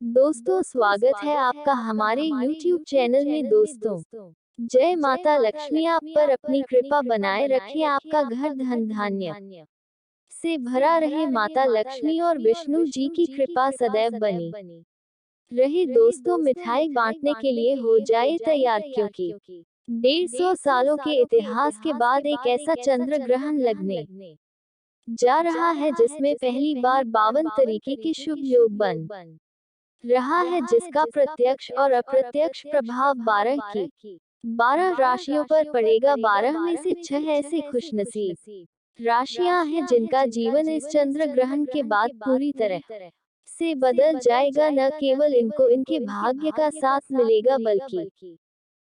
दोस्तों, स्वागत है आपका हमारे YouTube चैनल में। दोस्तों, जय माता लक्ष्मी आप पर अपनी कृपा बनाए रखे, आपका घर धन धान्य से भरा रहे। माता लक्ष्मी और विष्णु जी की कृपा सदैव बनी रहे। दोस्तों, मिठाई बांटने के लिए हो जाए तैयार, क्योंकि 150 सालों के इतिहास के बाद एक ऐसा चंद्र ग्रहण लगने जा रहा है जिसमें पहली बार 52 तरीके के शुभ योग बन रहा है, जिसका प्रत्यक्ष और अप्रत्यक्ष प्रभाव 12 की 12 राशियों पर पड़ेगा। 12 में से 6 ऐसे खुशनसीब राशियां हैं जिनका जीवन इस चंद्र ग्रहण के बाद पूरी तरह से बदल जाएगा। न केवल इनको इनके भाग्य का साथ मिलेगा, बल्कि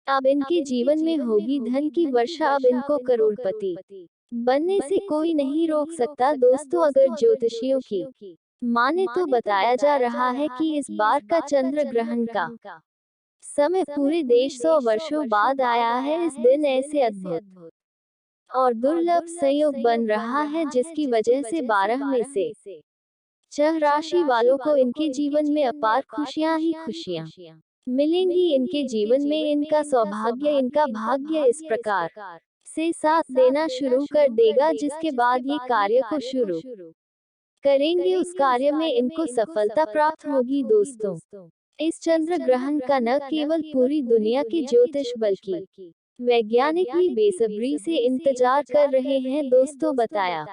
अब इनके जीवन में होगी धन की वर्षा। अब इनको करोड़पति बनने से कोई नहीं रोक सकता। दोस्तों, अगर ज्योतिषियों की माने तो बताया जा रहा है कि इस बार का चंद्र ग्रहण का समय पूरे देश 100 वर्षों बाद आया है। इस दिन ऐसे अद्भुत और दुर्लभ संयोग बन रहा है जिसकी वजह से 12 में से 6 राशि वालों को इनके जीवन में अपार खुशियां ही खुशियां मिलेंगी। इनके जीवन में इनका सौभाग्य, इनका भाग्य इस प्रकार से साथ देना शुरू कर देगा, जिसके बाद ये कार्य को शुरू करेंगे, उस कार्य में इनको सफलता प्राप्त होगी। दोस्तों, इस चंद्र ग्रहण का न केवल पूरी दुनिया के ज्योतिष बल्कि वैज्ञानिक भी बेसब्री से इंतजार कर रहे हैं। दोस्तों, बताया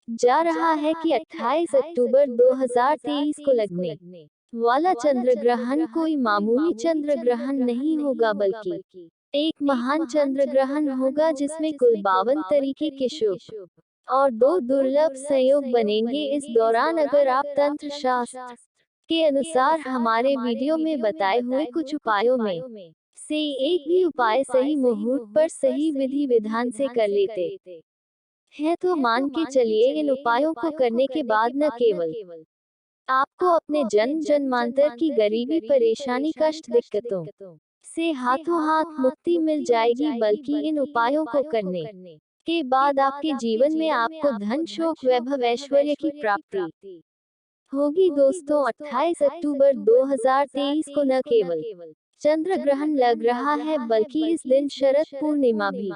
जा रहा है कि 28 अक्टूबर 2023 को लगने वाला चंद्र ग्रहण कोई मामूली चंद्र ग्रहण नहीं होगा, बल्कि एक महान चंद्र ग्रहण होगा जिसमें कुल 52 तरीके के शुभ और 2 दुर्लभ संयोग बनेंगे। इस दौरान अगर आप तंत्र शास्त्र के अनुसार हमारे वीडियो में बताए हुए कुछ उपायों में से एक भी उपाय सही मुहूर्त पर सही विधि विधान से कर लेते हैं, तो मान के चलिए इन उपायों को करने के बाद न केवल आपको अपने जन्म जन्मांतर की गरीबी, परेशानी, कष्ट, दिक्कतों से हाथों हाथ मुक्ति मिल जाएगी, बल्कि इन उपायों को करने के बाद आपके जीवन में आपको धन, शोक, वैभव, ऐश्वर्य की प्राप्ति होगी। दोस्तों, 28 अक्टूबर 2023 को न केवल चंद्र ग्रहण लग रहा है, बल्कि इस दिन शरद पूर्णिमा भी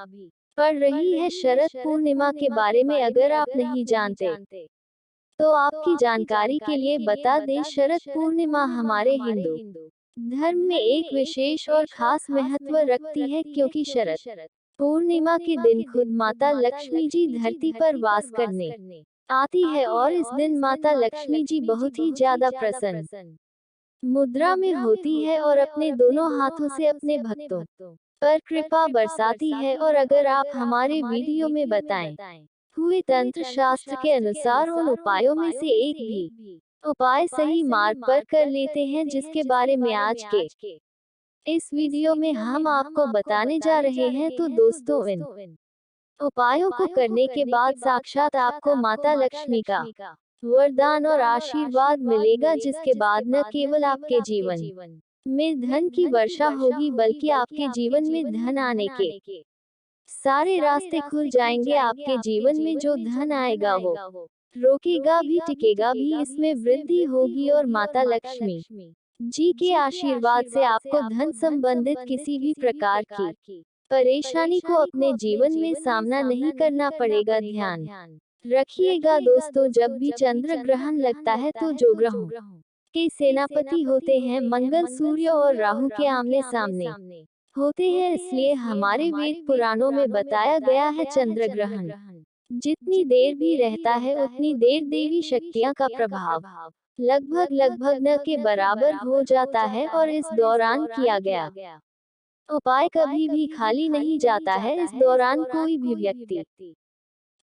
पड़ रही है। शरद पूर्णिमा के बारे में अगर आप नहीं जानते तो आपकी जानकारी के लिए बता दें, शरद पूर्णिमा हमारे हिंदू धर्म में एक विशेष और खास महत्व रखती है, क्योंकि शरद पूर्णिमा के दिन खुद माता लक्ष्मी जी धरती पर वास करने आती है, और इस दिन माता लक्ष्मी जी बहुत ही ज्यादा प्रसन्न मुद्रा में होती है और अपने दोनों हाथों से अपने भक्तों पर कृपा बरसाती है। और अगर आप हमारे वीडियो में बताएं हुए तंत्र शास्त्र के अनुसार उन उपायों में से एक भी उपाय सही मार्ग पर कर लेते हैं, जिसके बारे में आज के इस वीडियो में हम आपको बताने जा रहे हैं, तो दोस्तों, इन उपायों को करने के बाद साक्षात आपको माता लक्ष्मी का वरदान और आशीर्वाद मिलेगा, जिसके बाद न केवल आपके जीवन में धन की वर्षा होगी, बल्कि आपके जीवन में धन आने के सारे रास्ते खुल जाएंगे। आपके जीवन में जो धन आएगा वो रोकेगा भी, टिकेगा भी, इसमें वृद्धि होगी, और माता लक्ष्मी जी के आशीर्वाद से आपको धन संबंधित किसी भी प्रकार की परेशानी को अपने जीवन में सामना नहीं करना पड़ेगा। ध्यान रखिएगा दोस्तों, जब भी चंद्र ग्रहण लगता है तो जो ग्रहों के सेनापति होते हैं, मंगल, सूर्य और राहु के आमने सामने होते हैं, इसलिए हमारे वेद पुराणों में बताया गया है चंद्र ग्रहण जितनी देर भी रहता है उतनी देर देवी शक्तियां का प्रभाव लगभग न के बराबर हो जाता है, और इस दौरान किया गया उपाय कभी भी खाली नहीं जाता है। इस दौरान कोई भी व्यक्ति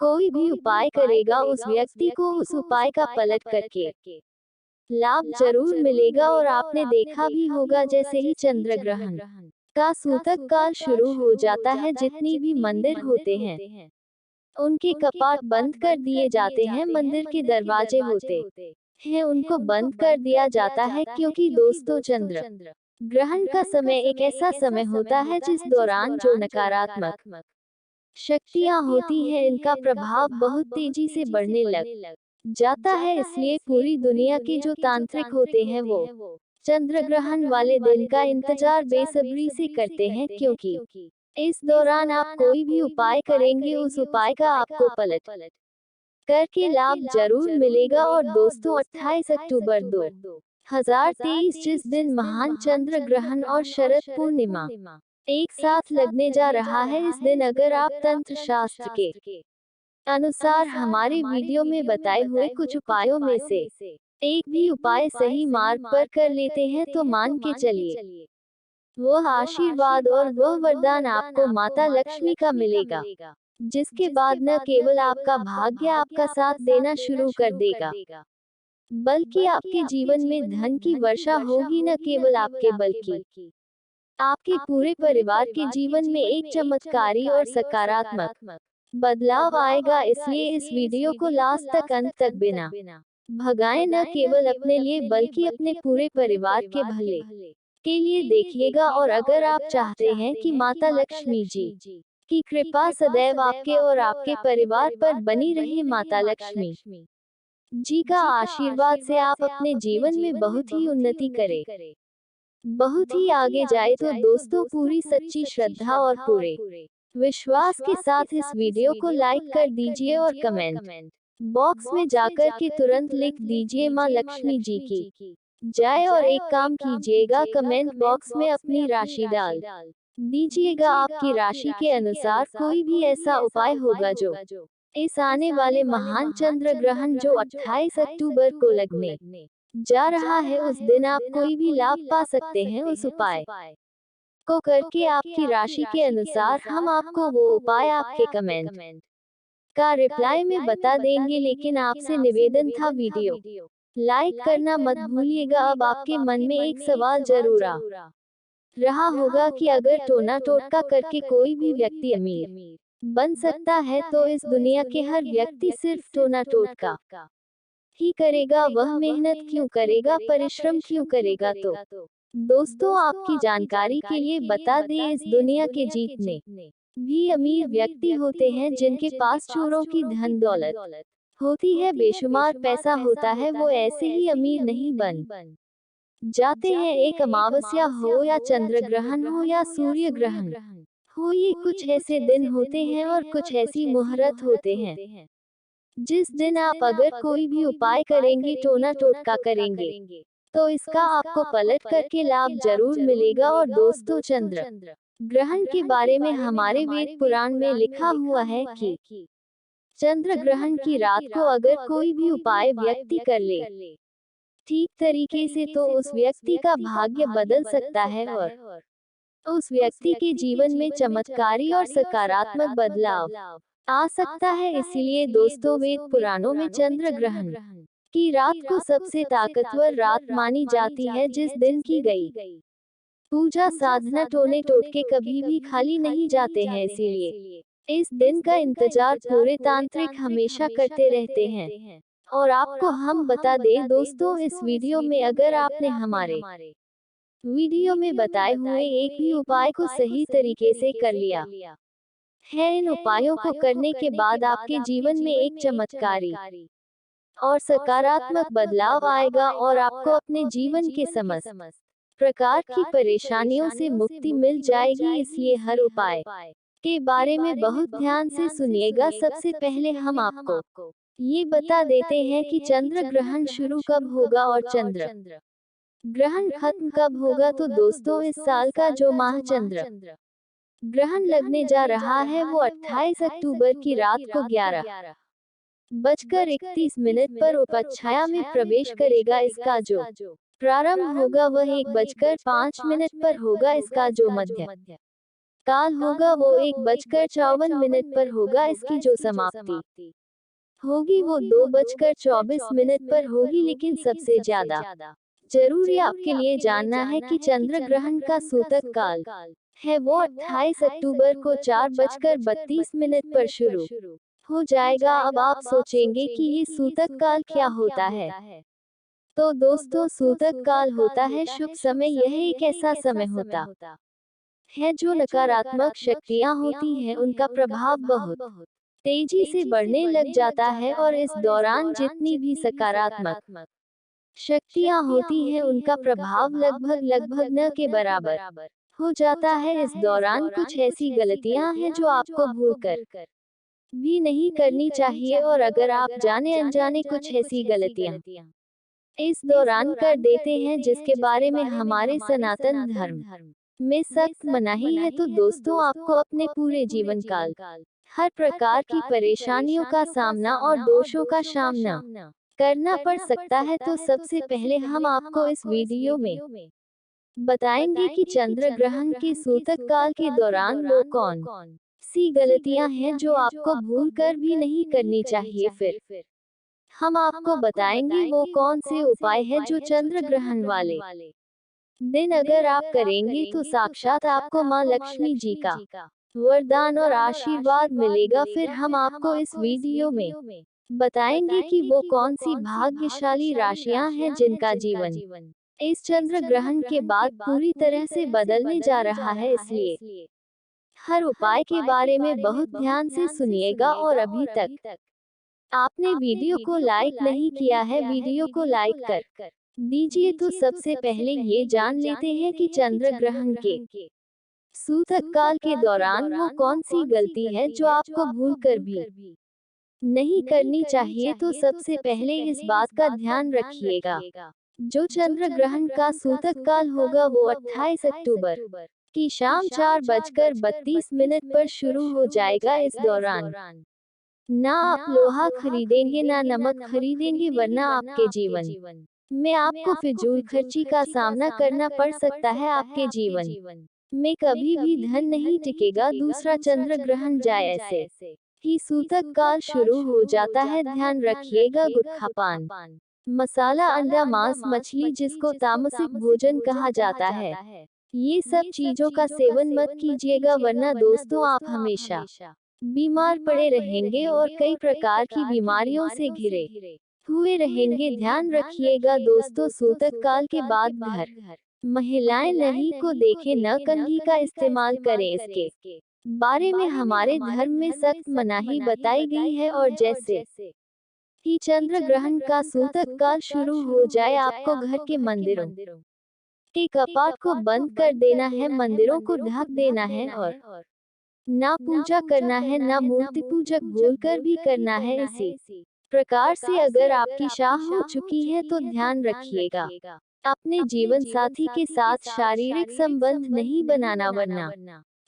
कोई भी उपाय करेगा, उस व्यक्ति को उस उपाय का पलट करके लाभ जरूर मिलेगा। और आपने देखा भी होगा, जैसे ही चंद्र ग्रहण का सूतक काल शुरू हो जाता है, जितनी भी मंदिर होते हैं उनके कपाट बंद कर दिए जाते हैं, मंदिर के दरवाजे होते हैं उनको बंद कर दिया जाता है, क्योंकि दोस्तों, चंद्र ग्रहण का समय एक ऐसा समय होता है जिस दौरान जो नकारात्मक शक्तियां होती हैं, इनका प्रभाव बहुत तेजी से बढ़ने लग जाता है। इसलिए पूरी दुनिया के जो तांत्रिक होते हैं वो चंद्र ग्रहण वाले दिन का इंतजार बेसब्री से करते हैं, क्योंकि इस दौरान आप कोई भी उपाय करेंगे उस उपाय का आपको पलट करके लाभ जरूर मिलेगा। और दोस्तों, 28 अक्टूबर 2023 जिस दिन महान चंद्र ग्रहण और शरद पूर्णिमा एक साथ लगने जा रहा है, इस दिन अगर आप तंत्र शास्त्र के अनुसार हमारे वीडियो में बताए हुए कुछ उपायों में से एक भी उपाय सही मार्ग पर कर लेते हैं तो मान के चलिए वह आशीर्वाद और वह वरदान आपको माता लक्ष्मी का मिलेगा, जिसके बाद न केवल आपका भाग्य आपका साथ देना शुरू कर देगा, बल्कि आपके जीवन में धन की वर्षा होगी। न केवल आपके बल्कि आपके पूरे परिवार के जीवन में एक चमत्कारी और सकारात्मक बदलाव आएगा। इसलिए इस वीडियो को लास्ट तक, अंत तक बिना भगाए न केवल अपने लिए बल्कि अपने पूरे परिवार के भले के लिए देखिएगा। और अगर आप चाहते हैं कि माता लक्ष्मी जी की कृपा सदैव आपके और आपके परिवार पर बनी रहे, माता लक्ष्मी जी का आशीर्वाद से आप अपने जीवन में बहुत ही उन्नति करें, बहुत ही आगे जाए, तो दोस्तों पूरी सच्ची श्रद्धा और पूरे विश्वास के साथ इस वीडियो को लाइक कर दीजिए और कमेंट बॉक्स में जाकर के तुरंत लिख दीजिए माँ लक्ष्मी जी की जय। और एक काम कीजिएगा, कमेंट बॉक्स में अपनी राशि डाल दीजिएगा। आपकी राशि के अनुसार कोई भी ऐसा उपाय होगा जो इस आने वाले महान चंद्र ग्रहण जो 28 अक्टूबर को लगने जा रहा है, उस दिन आप कोई भी लाभ पा सकते हैं। उस उपाय को करके आपकी राशि के अनुसार हम आपको वो उपाय आपके कमेंट का रिप्लाई में बता देंगे। लेकिन आपसे निवेदन था, वीडियो लाइक करना मत भूलिएगा। अब आपके मन में एक सवाल जरूर आ रहा होगा कि अगर टोना टोटका करके कोई भी व्यक्ति अमीर बन सकता है, तो इस दुनिया के हर व्यक्ति सिर्फ टोना टोटका ही करेगा, वह मेहनत क्यों करेगा, परिश्रम क्यों करेगा? तो दोस्तों, आपकी जानकारी के लिए बता दें, इस दुनिया के जीतने भी अमीर व्यक्ति होते हैं जिनके पास चोरों की धन दौलत होती है, बेशुमार पैसा होता है, वो ऐसे ही अमीर नहीं बन जाते हैं। एक अमावस्या हो या चंद्र ग्रहण हो या सूर्य ग्रहण हो, ये कुछ ऐसे दिन होते हैं और कुछ ऐसी मुहूर्त होते हैं जिस दिन आप अगर कोई भी उपाय करेंगे, टोना टोटका करेंगे, तो इसका आपको पलट करके लाभ जरूर मिलेगा। और दोस्तों, चंद्र ग्रहण के बारे में हमारे वेद पुराण में लिखा हुआ है कि चंद्र ग्रहण की रात को अगर कोई भी उपाय व्यक्ति कर ले ठीक तरीके से, तो उस व्यक्ति का भाग्य बदल सकता है और उस व्यक्ति के जीवन में चमत्कारी और सकारात्मक बदलाव आ सकता है। इसीलिए दोस्तों, वेद पुराणों में चंद्र ग्रहण की रात को सबसे ताकतवर रात मानी जाती है, जिस दिन की गई पूजा साधना टोने टोटके कभी भी खाली नहीं जाते हैं। इसीलिए इस दिन का इंतजार पूरे तांत्रिक हमेशा करते रहते हैं। और आपको हम बता दें दोस्तों, इस वीडियो में अगर आपने हमारे वीडियो में बताए हुए एक भी उपाय को सही तरीके से कर लिया है, इन उपायों को करने के बाद आपके जीवन में एक चमत्कारी और सकारात्मक बदलाव आएगा और आपको अपने जीवन के समस्त प्रकार की परेशानियों से मुक्ति मिल जाएगी। इसलिए हर उपाय के बारे में बहुत ध्यान से सुनिएगा। सबसे पहले हम आपको ये बता देते हैं कि चंद्र ग्रहण शुरू कब होगा और चंद्र ग्रहण खत्म कब होगा। तो दोस्तों, इस साल का जो माह चंद्र ग्रहण लगने जा रहा है, वो 28 अक्टूबर की रात को 11:31 पर उपछाया में प्रवेश करेगा। इसका जो प्रारंभ होगा वह 1:05 पर होगा। इसका जो मध्य काल होगा वो 1:54 पर होगा। इसकी जो समाप्ति होगी वो 2:24 पर होगी। लेकिन सबसे ज्यादा जरूरी आपके लिए जानना है कि चंद्र ग्रहण का सूतक काल है वो 28 अक्टूबर को 4:32 पर शुरू हो जाएगा। अब आप सोचेंगे कि ये सूतक काल क्या होता है? तो दोस्तों, सूतक काल होता है शुभ समय। यह एक ऐसा समय होता है जो नकारात्मक शक्तियां होती हैं, उनका प्रभाव बहुत तेजी से बढ़ने लग जाता है और इस दौरान जितनी भी सकारात्मक शक्तियाँ होती हैं, उनका प्रभाव लगभग लगभग न के बराबर हो जाता है। इस दौरान कुछ ऐसी गलतियाँ हैं जो आपको भूलकर भी नहीं करनी चाहिए, और अगर आप जाने अनजाने कुछ ऐसी गलतियाँ इस दौरान कर देते हैं जिसके बारे में हमारे सनातन धर्म में सख्त मनाही है, तो दोस्तों आपको अपने पूरे जीवन काल हर प्रकार की परेशानियों का सामना और दोषों का सामना करना पड़ सकता है। तो सबसे पहले हम आपको इस वीडियो में बताएंगे कि चंद्र ग्रहण के सूतक काल के दौरान वो कौन सी गलतियां हैं जो आपको भूल कर भी नहीं करनी चाहिए। फिर हम आपको बताएंगे वो कौन से उपाय हैं जो चंद्र ग्रहण वाले दिन अगर आप करेंगे तो साक्षात आपको माँ लक्ष्मी जी का वरदान और आशीर्वाद मिलेगा। फिर हम आपको इस वीडियो में बताएंगे कि वो कौन सी भाग्यशाली राशियां हैं जिनका जीवन इस चंद्र ग्रहण के बाद पूरी तरह से बदलने जा रहा है। इसलिए हर उपाय के बारे में बहुत ध्यान से सुनिएगा, और अभी तक आपने वीडियो को लाइक नहीं किया है, वीडियो को लाइक कर दीजिए। तो सबसे पहले ये जान लेते हैं कि चंद्र ग्रहण के सूतक काल के दौरान वो कौन सी गलती है जो आपको भूलकर भी नहीं करनी चाहिए। तो सबसे पहले इस बात का ध्यान रखिएगा, जो चंद्र ग्रहण का सूतक काल होगा वो 28 अक्टूबर की शाम 4:32 पर शुरू हो जाएगा। इस दौरान ना आप लोहा खरीदेंगे ना नमक खरीदेंगे, वरना आपके जीवन में आपको फिजूल खर्ची का सामना करना पड़ सकता है। आपके जीवन में कभी भी धन नहीं टिकेगा। दूसरा, चंद्र ग्रहण जाए ऐसे ही सूतक काल शुरू हो जाता है। ध्यान रखिएगा, गुटखा, पान मसाला, अंडा, मांस, मछली जिसको तामसिक भोजन कहा जाता है, ये सब चीजों का सेवन मत कीजिएगा, वरना दोस्तों आप हमेशा बीमार पड़े रहेंगे और कई प्रकार की बीमारियों से घिरे हुए रहेंगे। ध्यान रखिएगा दोस्तों, सूतक काल के बाद घर महिलाएं नहीं को देखें, न कंघी का इस्तेमाल करें। इसके बारे में हमारे धर्म में सख्त मनाही बताई गई है, और जैसे ही चंद्र ग्रहण का सूतक काल शुरू हो जाए आपको घर के मंदिरों के कपाट को बंद कर देना है, मंदिरों को ढक देना है, और ना पूजा करना है, ना मूर्ति पूजक भूलकर भी करना है। इसी प्रकार से अगर आपकी शाह हो चुकी है तो ध्यान रखिएगा, अपने जीवन साथी के साथ शारीरिक संबंध नहीं बनाना, वरना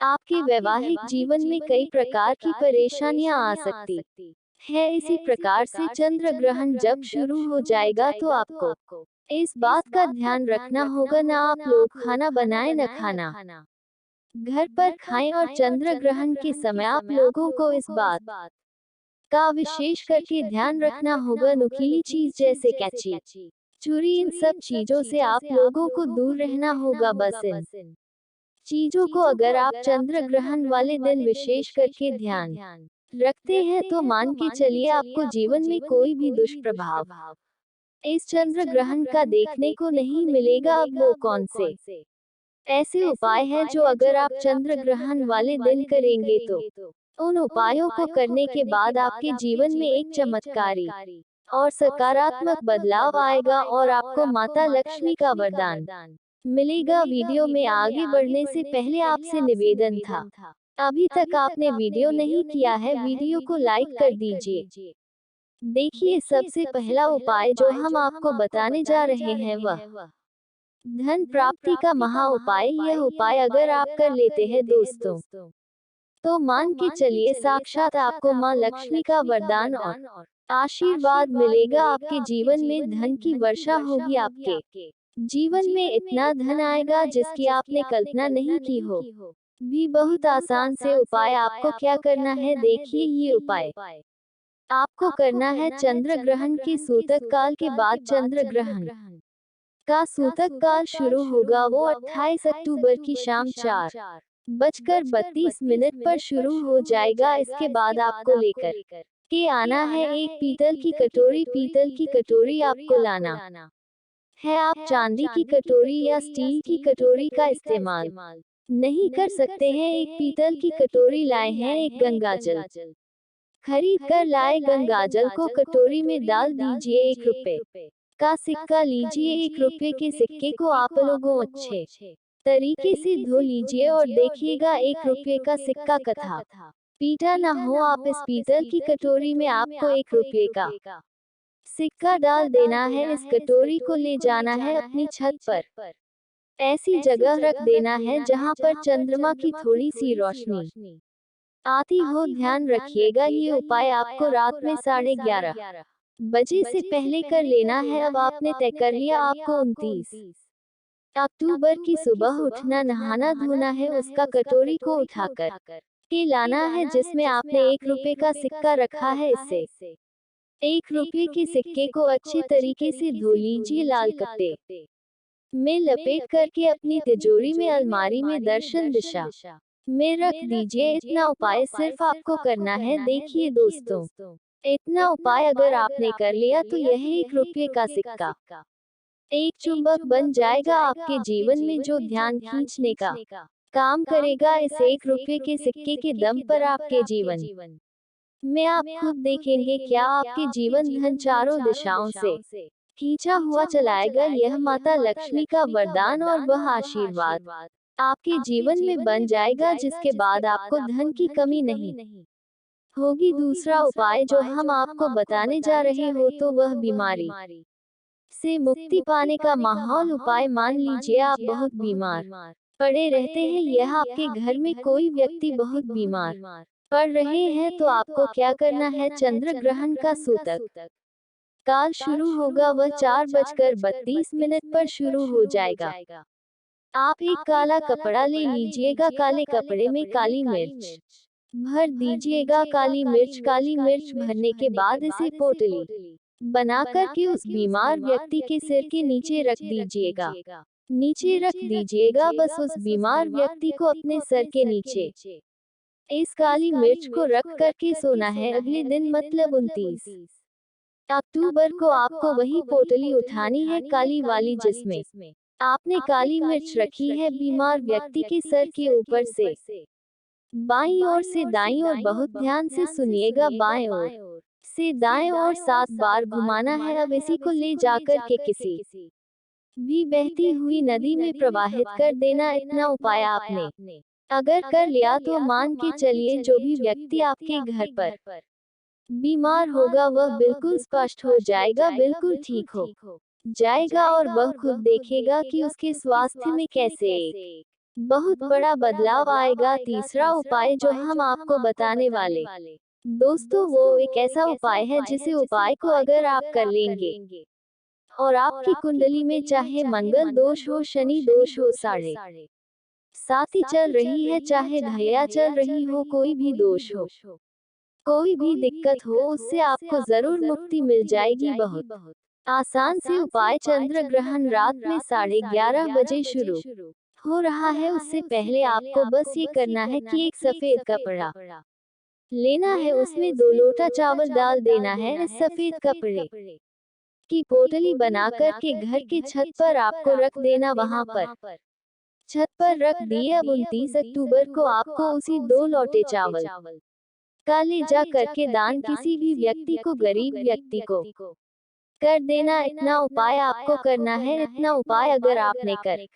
आपके वैवाहिक जीवन में कई प्रकार की परेशानियां आ सकती है। इसी प्रकार से चंद्र ग्रहण जब शुरू हो जाएगा तो आपको इस बात का ध्यान रखना होगा, ना आप लोग खाना बनाएं न खाना घर पर खाएं, और चंद्र ग्रहण के समय आप लोगों को इस बात का विशेष करके ध्यान रखना होगा, नुकीली चीज जैसे कैंची, छुरी, इन सब चीजों से आप लोगों को दूर रहना होगा। बस इन चीजों को अगर आप चंद्र ग्रहण वाले दिन विशेष करके ध्यान रखते हैं तो मान के चलिए आपको जीवन में कोई भी दुष्प्रभाव इस चंद्र ग्रहण का देखने को नहीं मिलेगा। अब वो कौन से ऐसे उपाय हैं जो अगर आप चंद्र ग्रहण वाले दिन करेंगे तो उन उपायों को करने के बाद आपके जीवन में एक चमत्कारी और सकारात्मक बदलाव आएगा, और आपको माता लक्ष्मी का वरदान मिलेगा। वीडियो में आगे बढ़ने से पहले आपसे निवेदन था, अभी तक आपने वीडियो नहीं किया है, वीडियो को लाइक कर दीजिए। देखिए, सबसे पहला उपाय जो हम आपको बताने जा रहे हैं वह धन प्राप्ति का महा उपाय। यह उपाय अगर आप कर लेते हैं दोस्तों तो मान के चलिए साक्षात आपको माँ लक्ष्मी का वरदान और आशीर्वाद मिलेगा। आपके जीवन में धन की वर्षा होगी, आपके जीवन में इतना धन आएगा जिसकी आपने कल्पना नहीं की हो। भी बहुत आसान से उपाय। आपको क्या करना है, देखिए ये उपाय आपको करना है चंद्र ग्रहण के सूतक काल के बाद। चंद्र ग्रहण का सूतक काल शुरू होगा वो 28 अक्टूबर की शाम 4:32 पर शुरू हो जाएगा। इसके बाद आपको लेकर के आना है एक पीतल की कटोरी। पीतल की कटोरी आपको लाना है, आप चांदी की कटोरी या स्टील की कटोरी का इस्तेमाल नहीं कर सकते हैं। एक पीतल की कटोरी लाए हैं, एक गंगाजल खरीद कर लाए। गंगाजल को कटोरी में डाल दीजिए। 1 रुपए का सिक्का लीजिए। 1 रुपए के सिक्के को आप लोगों अच्छे तरीके से धो लीजिए और देखिएगा 1 रुपए का सिक्का कथा पीटा ना हो। आप इस पीतल की कटोरी में आपको 1 रुपए का सिक्का डाल देना है। इस कटोरी को ले जाना है अपनी छत पर, ऐसी जगह रख देना है जहां पर चंद्रमा की थोड़ी सी रोशनी आती हो। ध्यान रखिएगा ये उपाय आपको रात में 11:30 बजे से पहले कर लेना है। अब आपने तय कर लिया आपको 29 अक्टूबर की सुबह उठना, नहाना धोना है। उसका कटोरी को उठाकर के लाना है जिसमें आपने 1 रुपए का सिक्का रखा है। इससे 1 रुपए के सिक्के को अच्छे तरीके से धो लीजिए। लाल कपड़े में लपेट करके अपनी तिजोरी में, अलमारी में दर्शन दिशा में रख दीजिए। इतना उपाय सिर्फ आपको करना है। देखिए दोस्तों, इतना उपाय अगर आपने कर लिया तो यह 1 रुपए का सिक्का एक चुंबक बन जाएगा आपके जीवन में, जो ध्यान खींचने का काम करेगा। इस 1 रुपए के सिक्के के दम पर आपके जीवन में आप खुद देखेंगे क्या आपके जीवन धन चारों दिशाओं से खींचा हुआ चलाएगा। यह माता लक्ष्मी का वरदान और वह आशीर्वाद आपके जीवन में बन जाएगा, जिसके बाद आपको धन की कमी नहीं होगी। दूसरा उपाय जो हम आपको बताने जा रहे हो तो वह बीमारी से मुक्ति पाने का माहौल उपाय। मान लीजिए आप बहुत बीमार पड़े रहते हैं, यह आपके घर में कोई व्यक्ति बहुत बीमार पड़ रहे हैं, तो आपको क्या करना है। चंद्र ग्रहण का सूतक काल शुरू होगा, वह 4:32 पर शुरू हो जाएगा। आप एक काला कपड़ा ले लीजिएगा, काले कपड़े में काली मिर्च भर दीजिएगा। काली मिर्च भरने के बाद इसे पोटली बना करके उस बीमार व्यक्ति के सिर के नीचे रख दीजिएगा। बस उस बीमार व्यक्ति को अपने सर के नीचे इस काली मिर्च को रख करके सोना है। अगले दिन मतलब 29 अक्टूबर को आपको वही पोटली उठानी है, काली वाली, जिसमें आपने काली मिर्च रखी है। बीमार व्यक्ति के सर के ऊपर से बाईं ओर से दाईं ओर, बहुत ध्यान से सुनिएगा, बाएं ओर से दाएं ओर 7 बार घुमाना है। अब इसी को ले जाकर के किसी भी बहती हुई नदी में प्रवाहित कर देना। इतना उपाय आपने अगर कर लिया तो मान के चलिए जो भी व्यक्ति आपके घर पर बीमार होगा वह बिल्कुल स्पष्ट हो जाएगा, बिल्कुल ठीक हो जाएगा, और वह खुद देखेगा कि उसके स्वास्थ्य में कैसे एक बहुत बड़ा बदलाव आएगा। तीसरा उपाय जो हम आपको बताने वाले दोस्तों, वो एक ऐसा उपाय है जिसे उपाय को अगर आप कर लेंगे और आपकी कुंडली में चाहे मंगल दोष हो, शनि दोष हो, 7.5 चल रही है, चाहे ढैया चल रही हो, कोई भी दोष हो, कोई भी दिक्कत हो, उससे आपको जरूर मुक्ति मिल जाएगी। बहुत आसान से उपाय। चंद्र ग्रहण रात में 11:30 बजे शुरू हो रहा है। उससे पहले आपको बस ये करना है कि एक सफेद कपड़ा लेना है, उसमें 2 लोटा चावल डाल देना है। इस सफेद कपड़े की पोटली बनाकर के घर के छत पर आपको रख देना। वहां पर छत पर रख दिए। अब 29 अक्टूबर को आपको उसी 2 लोटे चावल का ले जा करके दान किसी भी व्यक्ति को, गरीब व्यक्ति को कर देना। इतना उपाय आपको करना है। इतना उपाय अगर आपने कर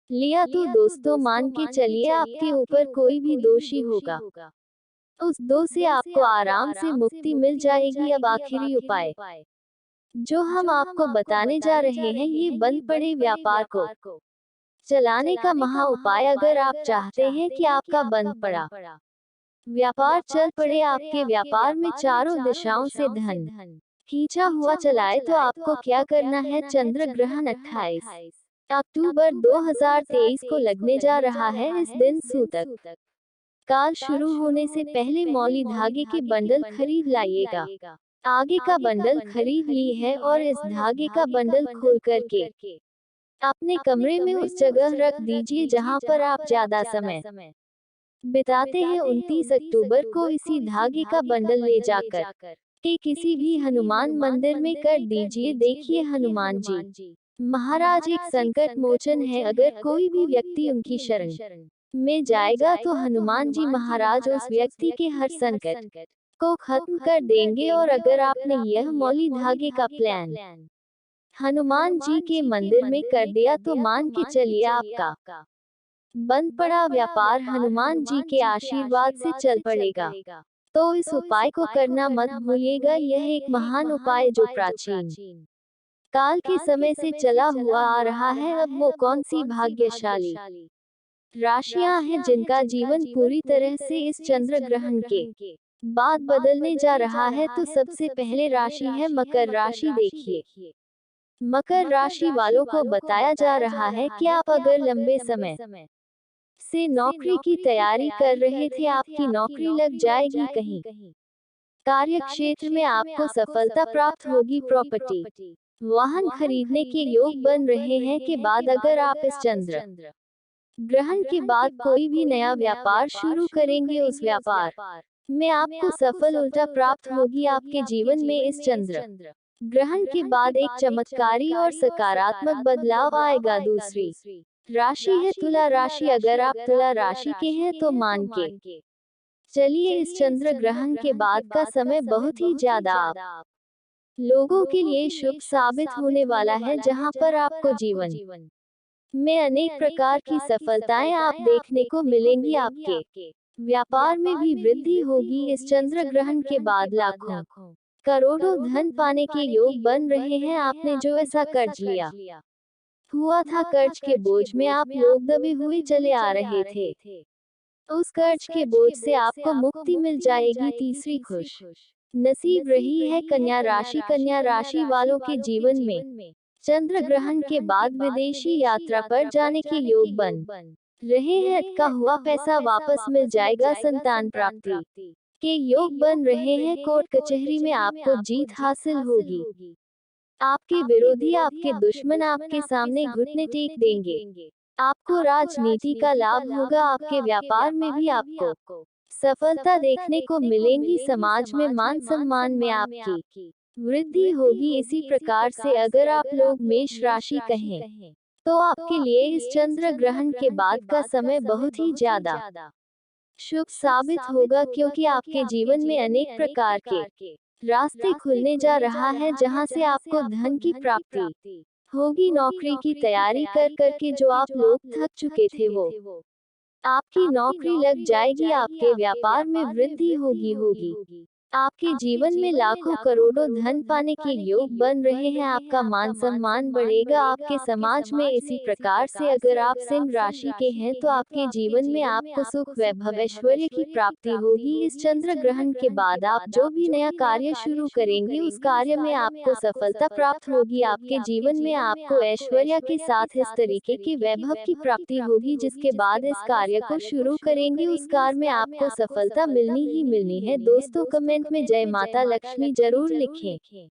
लिया तो दोस्तों मान के चलिए आपके ऊपर कोई भी दोषी होगा, उस दोष से आपको आराम से मुक्ति मिल जाएगी। अब आखिरी उपाय जो हम आपको बताने जा रहे हैं, ये बंद पड़े व्यापार को चलाने का महा उपाय। अगर आप चाहते हैं कि आपका बंद पड़ा व्यापार चल पड़े, आपके व्यापार में चारों दिशाओं से धन खींचा हुआ चलाए, तो आपको क्या करना है। चंद्र ग्रहण 28 अक्टूबर 2023 को लगने जा रहा है। इस दिन सूतक काल शुरू होने से पहले मौली धागे के बंडल खरीद लाइएगा। आगे का बंडल खरीद ली है और इस धागे का बंडल खोल करके अपने कमरे में उस जगह रख दीजिए जहां पर आप ज्यादा समय बिताते हैं। 29 अक्टूबर को इसी धागे का बंडल ले जाकर के किसी भी हनुमान मंदिर में कर दीजिए। देखिए हनुमान जी महाराज एक संकट मोचन है। अगर कोई भी व्यक्ति उनकी शरण में जाएगा तो हनुमान जी महाराज उस व्यक्ति के हर संकट को खत्म कर देंगे। और अगर आपने यह मौली धागे का प्लान हनुमान जी के मंदिर में कर दिया तो मान के चलिए आपका बंद पड़ा व्यापार हनुमान जी के आशीर्वाद से चल पड़ेगा। तो इस उपाय को करना मत भूलिएगा। यह एक महान उपाय जो प्राचीन काल के समय से चला हुआ आ रहा है। अब वो कौन सी भाग्यशाली राशियां हैं जिनका जीवन पूरी तरह से इस चंद्र ग्रहण के बाद बदलने जा रहा है। तो सबसे पहले राशि है मकर राशि। देखिए, मकर राशि वालों को बताया जा रहा है कि आप अगर लंबे समय से नौकरी की तैयारी कर रहे थे, आपकी नौकरी लग जाएगी। कहीं कार्य क्षेत्र में आपको सफलता प्राप्त होगी। प्रॉपर्टी वाहन खरीदने के योग बन रहे हैं। के बाद अगर आप इस चंद्र ग्रहण के बाद कोई भी नया व्यापार शुरू करेंगे, उस व्यापार में आपको सफल उल्टा प्राप्त होगी। आपके जीवन में इस चंद्र ग्रहण के बाद एक चमत्कारी और सकारात्मक बदलाव आएगा। दूसरी राशि है तुला राशि। अगर आप तुला राशि के हैं तो मान के चलिए इस चंद्र ग्रहण के बाद का समय बहुत ही ज्यादा आप लोगों के लिए शुभ साबित होने वाला है, जहां पर आपको जीवन में अनेक प्रकार की सफलताएं आप देखने को मिलेंगी। आपके व्यापार में भी वृद्धि होगी। इस चंद्र ग्रहण के बाद लाखों करोड़ों धन पाने के योग बन रहे हैं। आपने जो ऐसा कर्ज लिया हुआ था, कर्ज के बोझ में आप लोग दबे हुए चले आ रहे थे, उस कर्ज के बोझ से आपको मुक्ति मिल जाएगी। तीसरी खुश नसीब रही है कन्या राशि। कन्या राशि वालों के जीवन में चंद्र ग्रहण के बाद विदेशी यात्रा पर जाने के योग बन रहे हैं। अटका हुआ पैसा वापस मिल जाएगा। संतान प्राप्ति के योग बन रहे हैं। कोर्ट कचहरी में आपको जीत हासिल होगी। आपके विरोधी, आपके दुश्मन आपके सामने घुटने टेक देंगे। आपको राजनीति का लाभ होगा। आपके व्यापार में भी आपको सफलता देखने को मिलेंगी। समाज में मान सम्मान में आपकी वृद्धि होगी। इसी प्रकार से अगर आप लोग मेष राशि कहें तो आपके लिए इस चंद्र ग्रहण के बाद का समय बहुत ही ज्यादा शुभ साबित होगा, क्योंकि आपके जीवन में अनेक प्रकार के रास्ते खुलने जा रहा है, जहां से आपको धन की प्राप्ति होगी। नौकरी की तैयारी कर करके जो आप लोग थक चुके थे, वो आपकी नौकरी लग जाएगी। आपके व्यापार में वृद्धि होगी। आपके जीवन में लाखों करोड़ों धन पाने के योग बन रहे हैं। आपका मान सम्मान बढ़ेगा आपके समाज में। इसी प्रकार से अगर आप सिंह राशि के हैं तो आपके जीवन में आपको सुख वैभव ऐश्वर्य की प्राप्ति होगी। इस चंद्र ग्रहण के बाद आप जो भी नया कार्य शुरू करेंगे, उस कार्य में आपको सफलता प्राप्त होगी। आपके जीवन में आपको ऐश्वर्य के साथ इस तरीके के वैभव की प्राप्ति होगी, जिसके बाद इस कार्य को शुरू करेंगे, उस कार्य में आपको सफलता मिलनी ही मिलनी है। दोस्तों, कमेंट में जय माता लक्ष्मी जरूर लिखें।